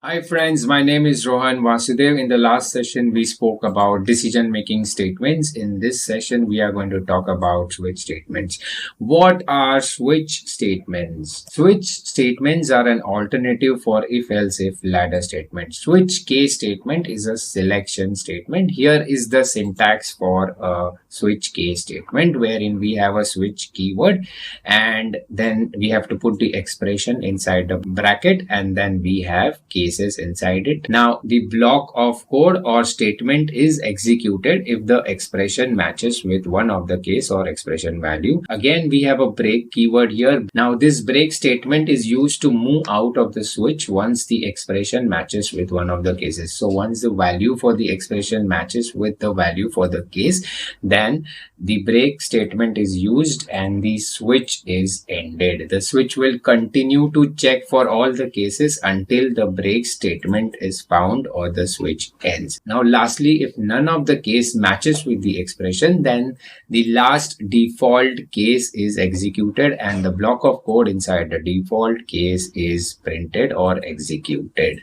Hi friends, my name is Rohan Vasudev. In the last session, we spoke about decision making statements. In this session, we are going to talk about switch statements. What are switch statements? Switch statements are an alternative for if else if ladder statement. Switch case statement is a selection statement. Here is the syntax for a switch case statement wherein we have a switch keyword and then we have to put the expression inside the bracket and then we have cases inside it. Now the block of code or statement is executed if the expression matches with one of the case or expression value. Again, we have a break keyword here. Now this break statement is used to move out of the switch once the expression matches with one of the cases. So once the value for the expression matches with the value for the case, then the break statement is used and the switch is ended. The switch will continue to check for all the cases until the break statement is found or the switch ends. Now lastly, if none of the case matches with the expression, then the last default case is executed and the block of code inside the default case is printed or executed.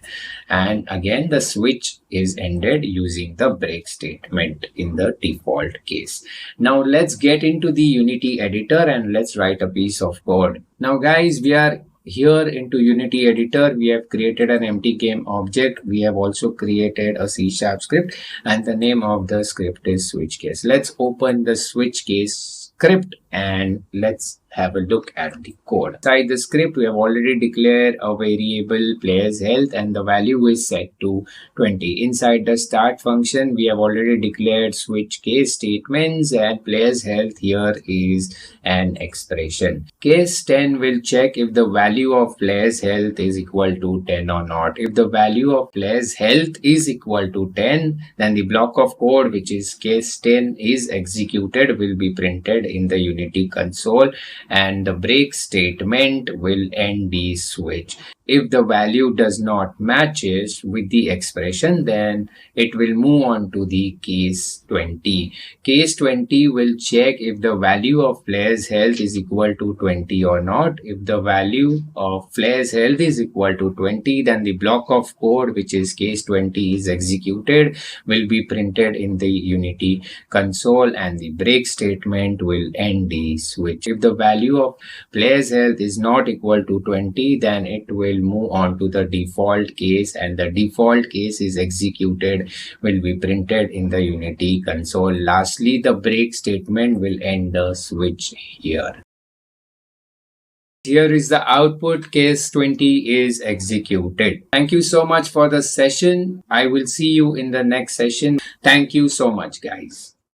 And again, the switch is ended using the break statement in the default case. Now let's get into the Unity editor and let's write a piece of code. Now guys, we are here into Unity editor. We have created an empty game object. We have also created a C# script and the name of the script is switch case. Let's open the switch case script and let's have a look at the code. Inside the script, we have already declared a variable player's health and the value is set to 20. Inside the start function, we have already declared switch case statements and player's health here is an expression. Case 10 will check if the value of player's health is equal to 10 or not. If the value of player's health is equal to 10, then the block of code, which is case 10, is executed, will be printed in the Unity console and the break statement will end the switch. If the value does not matches with the expression, then it will move on to the case 20. Case 20 will check if the value of player's health is equal to 20 or not. If the value of player's health is equal to 20, then the block of code, which is case 20, is executed, will be printed in the Unity console and the break statement will end the switch. If the value of player's health is not equal to 20, then it will move on to the default case and the default case is executed, will be printed in the Unity console. Lastly, the break statement will end the switch here. Here is the output. Case 20 is executed. Thank you so much for the session. I will see you in the next session. Thank you so much, guys.